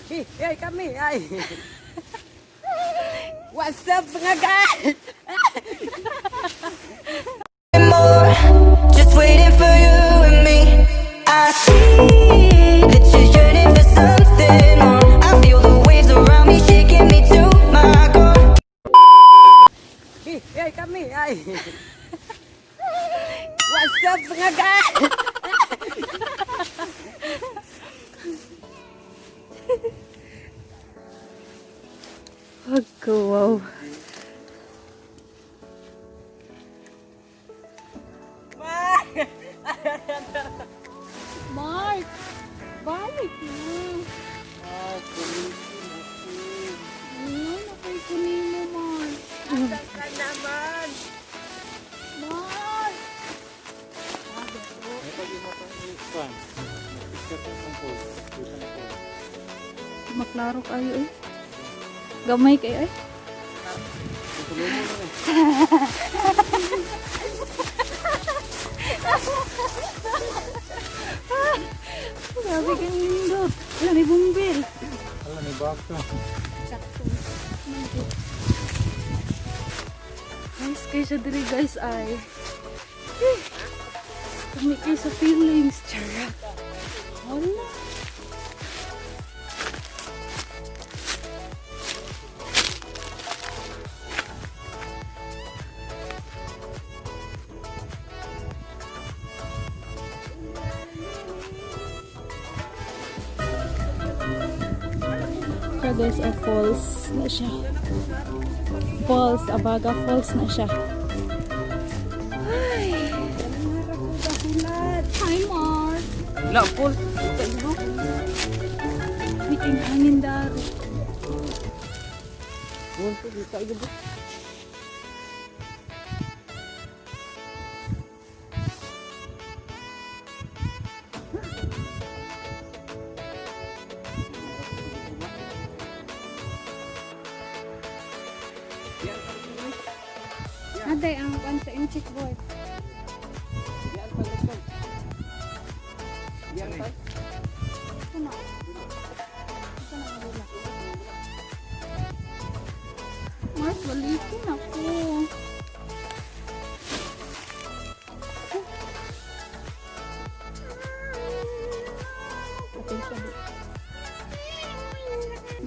Hey kami, ay. What's up mga guys? More, just waiting for you and me. I see that you're yearning for something more. I feel the waves around me shaking me to my core. Hey kami, ay. What's up mga guys? Wow. Mark, balik na. Ayun, ako'y kunin mo, Mark. Asan ka naman? Mark! Maklaro kayo eh. Gamay kayo eh. Grabe kang lindot. Wala ni bumbil. Wala ni bakto. Sakto. Nice kayo siya diri guys ay. Kami kayo sa feelings. Charot. Wala. Siya guys ay falls na siya. Falls, Abaga Falls na siya. Ay! Hi Mark! Wala po. Biking hangin daro. Bunto dito ay gubo. Aday ang kanta yung chick boy. Yan pa gusto. Yan pa. Ito na. Ito na kabila. Mark, balikin ako. Okay siya di.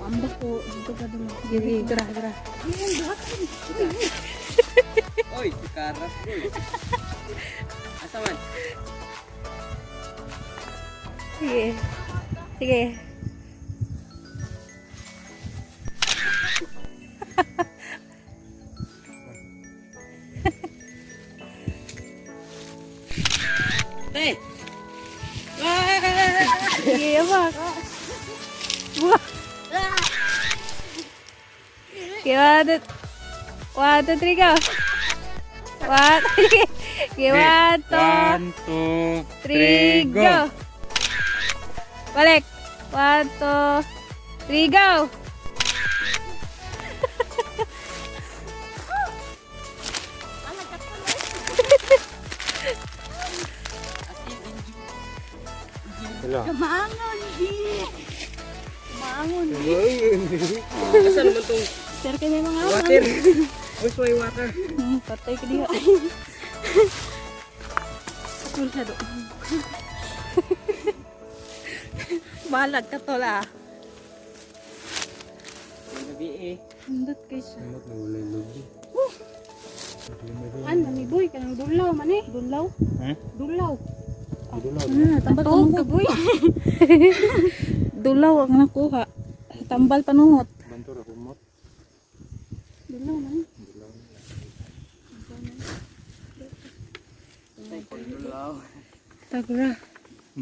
Maambak ko. Dito ka dulu. Giri, gerah. Oy, si Karas boy. Asa man? Sige. Sige. Hey. Sige, abak. Buah. Okay, 1, 2, 3, go. 1, okay, 1, 2, 3, go. Balik. 1, 2, 3, go. Hello. Maangon, di. Maangon, di. Asan naman tong Sir, kami mga water? Where's my water? Patay ka diha. Atul siya doon. Balag ka to la. Gabi eh. Hindot kayo siya. Samot na wala yung logi. Ano, may boy ka ng dulaw man eh. Dulaw? Ha? Dulaw. Idulaw. Tambal ka boy. Dulaw ang nakuha. Tambal panungot. Banto ra kumot. Dulaw man eh. Tagra.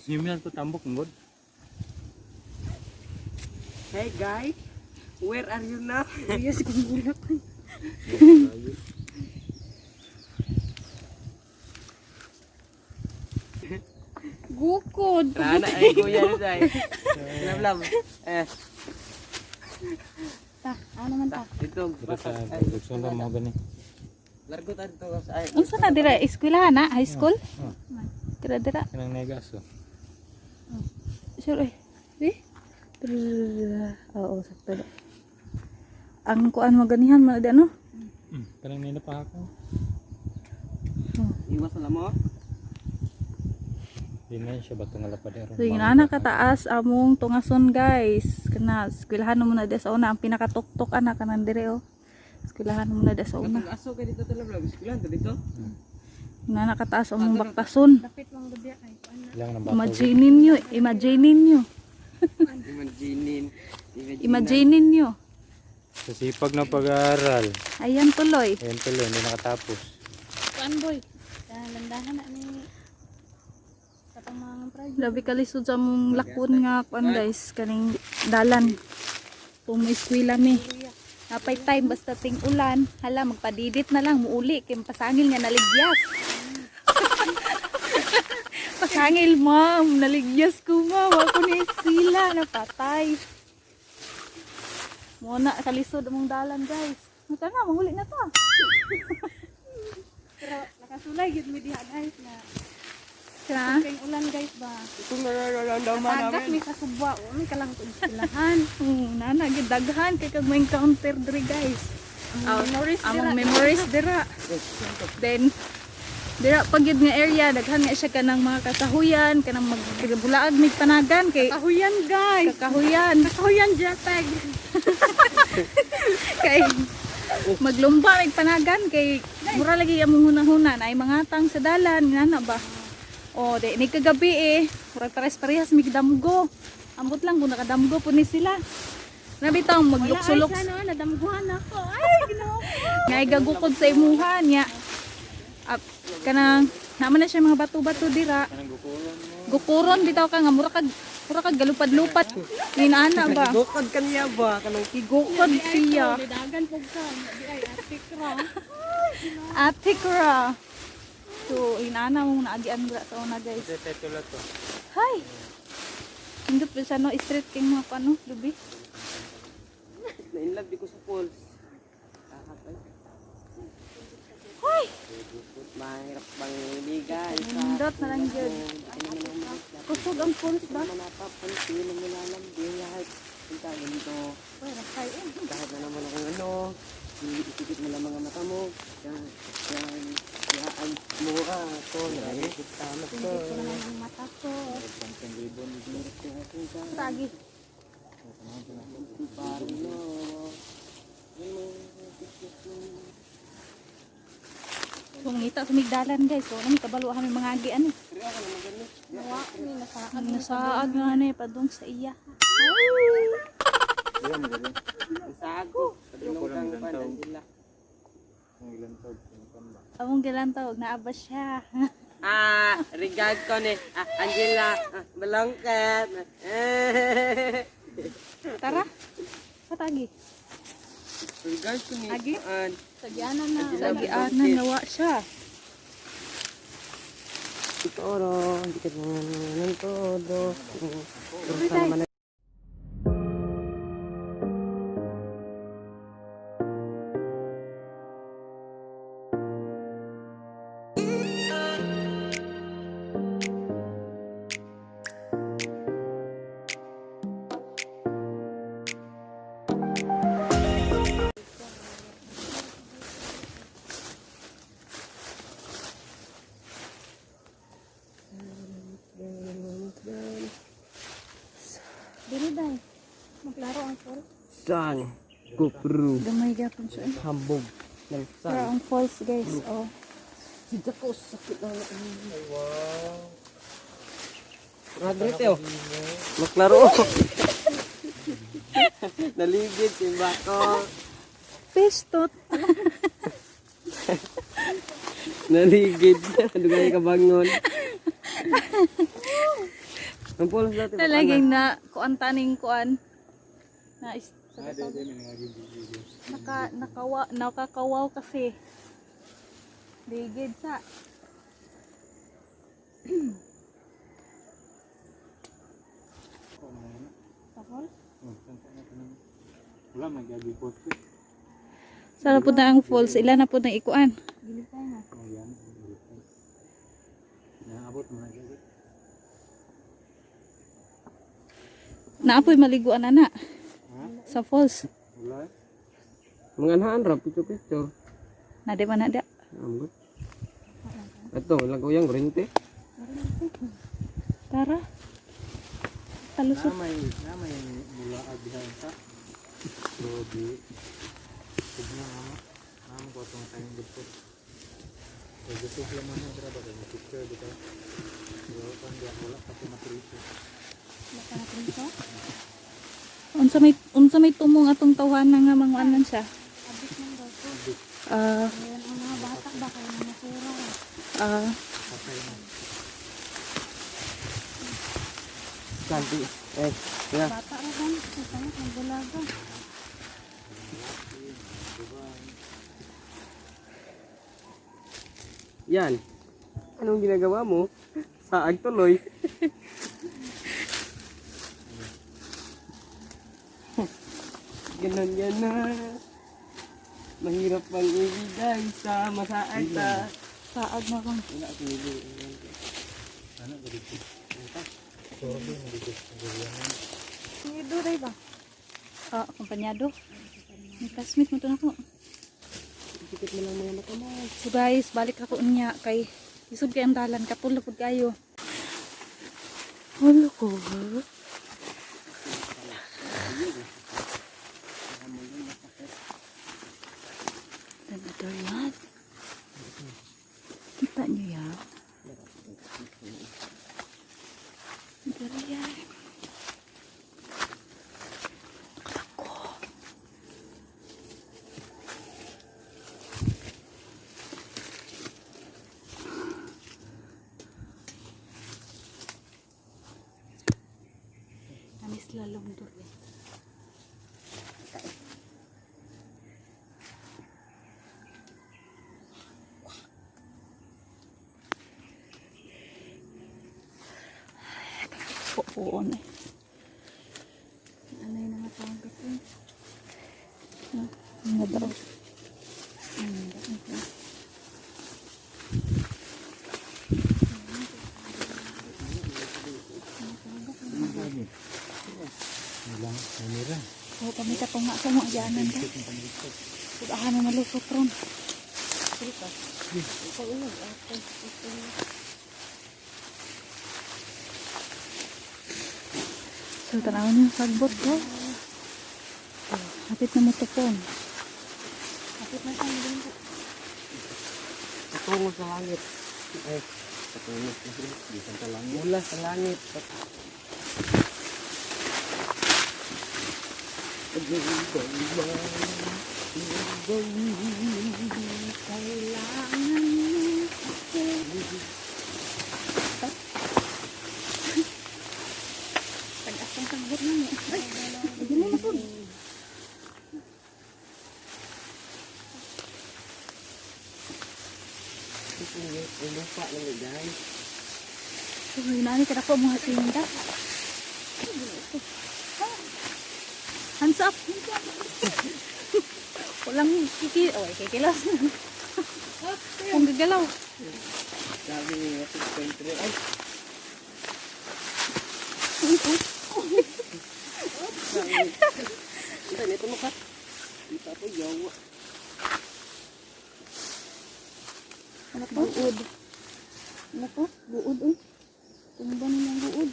Simian ko tambok ngod. Hey guys, where are you now? Yes, kung bulak ko. Gukod. Rana ay kuya ni say. Lam. Ta, ano man ta? Ito. Dito sa production ra mo gani. Largo ta dito sa ay. Unsa na dira eskwelahan na? High school? Oh. Dira. Kanang negas oh. Sure eh. Di? Oo, sakto na. Ang kuan mo ganihan mo na ano? Kanang nila pa ako. Iwas na mo. Di na siya bato nga lapad. So yun ana kataas among tungason guys. Kana eskwelahan mo na sa una ang pinakatuktok ana kanan dire oh. Eskwelahan mo na sa una. Aso kay dito talaga vlog. Eskwelahan to dito. Yun ana kataas among baktason. Ilang nang bato. Imaginin nyo, imaginin nyo. Imaginin nyo. Sa sipag ng pag-aaral. Ayan tuloy. Ayan tuloy, hindi nakatapos. Kuan boy. Landahan na ni katong mga project. Labi kalisod sa mong lakon nga kuan guys, kaning dalan. Pumiskwila mi. Napay time basta ting ulan, hala magpadidit na lang muuli kay pasangil nga naligyas. Pasangil ma'am, naligyas ko ma'am, ako ni eskwela napatay. Muna kalisod among dalan guys. Mata na mahuli na to. Pero nakasulay gid mi diha guys na Kana? kay ulan guys ba. Kung nararamdaman Tagat mi namin. sa subwa, umi ka lang tud silahan. Nana gid daghan kay kag may encounter diri guys. Among memories dira. Then dira pag yun nga area daghan nga siya kanang mga kasahuyan, kanang magbulaag mig panagan kay Kahuyan guys. kakahuyan. Kahuyan jatag. Kay maglumba mig panagan kay mura lagi among hunahuna na ay mangatang sa dalan ngana ba. O di ni kagabi murag pares-parehas mig damgo. Ambot lang kung nakadamgo po ni sila. Nabitaw maglukso-luks. Ay, sana nadamguhan ako. Ay, ginoo. Nga igagukod sa imuha niya. Kanang naman na siya mga bato-bato dira. Gukuron bitaw ka nga mura kag galupad-lupat. Ninana ba? Bukod kaniya ba? Kanang Igukod siya. Dagan pug ka. Di ay atik ra. Atikra. So inana mo naagian dira sa una guys. Ito lang to. Hi. Hindot ba siya no street king mga pano, lubi. na-inlove di ko sa falls. Kakapay. Hi. Mahirap bang ligan sa Hindot na lang yun. Kusog ang pulse ba? manapapansin ang nilalambing lahat. Punta ganito. Kahit na naman akong ano, isikip mo lang mga mata mo. Yan, mura ko. Nakikip tama ko. Ang mata ko. Tagi. Pari no. Kung ngita sa migdalan guys, so nami kabalo kami mga agian. Nawa ni nasa Nasaag nga na padung sa iya. Sago. Sabi nung kang panan sila. Ang ilang taon, pinukan ba? Among gilantaw, naaba siya. Regard ko ni Angela Balongkat. Tara. Patagi. Regard ko ni Agi? sagyanan na. Lagi ana nawa siya. Toro, hindi ka naman todo. Terus naman Dili dai. Maglaro ang sol. San Kupru Gamay gapon siya. Hambog ng Pero ang false guys, oh. Hindi ko sakit na Rodrito. Maklaro. Naligid si Bako. Pestot. Naligid. Dugay ka bangon. Ang pulos natin. Talaging na kuan taning kuan. Na nakakawaw kasi. Ligid sa. Tapos Wala, mag-agipot ko. Sara po na ang falls, ilan na po na ikuan. dili tayo na. Ayan, naabot mo na agad. Naapoy maliguan ana. Sa falls. Wala. Mga anhaan ra picture. Nade man nada. Ambot. Ito, laguyang rente. Tara. Talusot. Namay mula abihan sa. So di tignan mo. Nam ko tong time dito. So gusto ko lang man dira ba kay picture dito. So kan dia wala kasi matrito. Baka na prito. Unsa may tumong atong tawanan nga manguanan siya. Abis man daw po. Ah, Ayan ang mga bata ba kayo na nasura. Patay na. Kanti. Ya. Bata ra kan. Ito ang bulaga. Yan. Anong ginagawa mo? Saag tuloy. Ganon yan na. Mahirap pang ibigay sa masaag ta. saag na lang. Wala akong ibigay. Ano ba dito? Sorry mo dito. Ni Duray ba? Akompanyado. Ni classmate mo to na ko. Sikit mo lang mga mata mo. So guys, balik ako unya kay isod kay ang dalan katulog pud kayo. Hello ko. Ito yan. Kita niyo yan. Ito yan. Anis lalong duri. Puon eh. Ano yung mga tawag ito? Nga daw. Nilang kamera. So kami katong nga sa mga dyanan ka. Sudahan na malusot ron. So tanawin yung sagbot ko. Hapit na mo tupon. Kapit na sa mga Patungo sa langit. Ay, patungo sa langit. Bisan sa langit. Mula sa langit. Pag-asang sagbot na mo. Hindi mo po. Ang lupa lang guys. So hinani ka na po mga sinda. Hands up. Walang kikilos. Kung gagalaw. Sabi niya sa country. Ay, kita nito mo ka. Kita po yawa. Ano po? Buod. Ano po? Buod eh. Tumba nilang buod.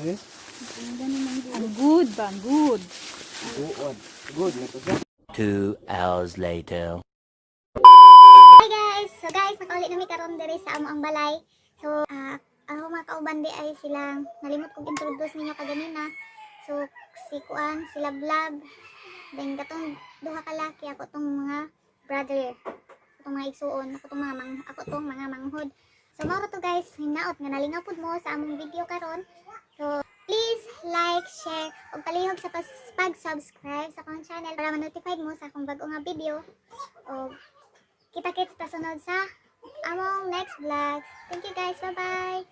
Eh? Tumba nilang buod. Ang good ba? Ang good. Buod. Good na to siya. 2 hours later. Hi guys! So guys, nakaulit na mi karon diri sa amo ang balay. So, ako mga kauban di ay silang nalimot kong introduce ninyo kaganina. So, si Kuan, sila Blab. Then katong duha ka laki, ako tong mga brother. Ako tong mga igsuon, ako tong mga manghod. So, mao to guys, hinaot nga nalingaw pud mo sa among video karon. So, please like, share, ug palihog sa pag-subscribe sa akong channel para ma-notified mo sa akong bag-o nga video. O kita-kits ta sunod sa among next vlog. Thank you guys. Bye-bye.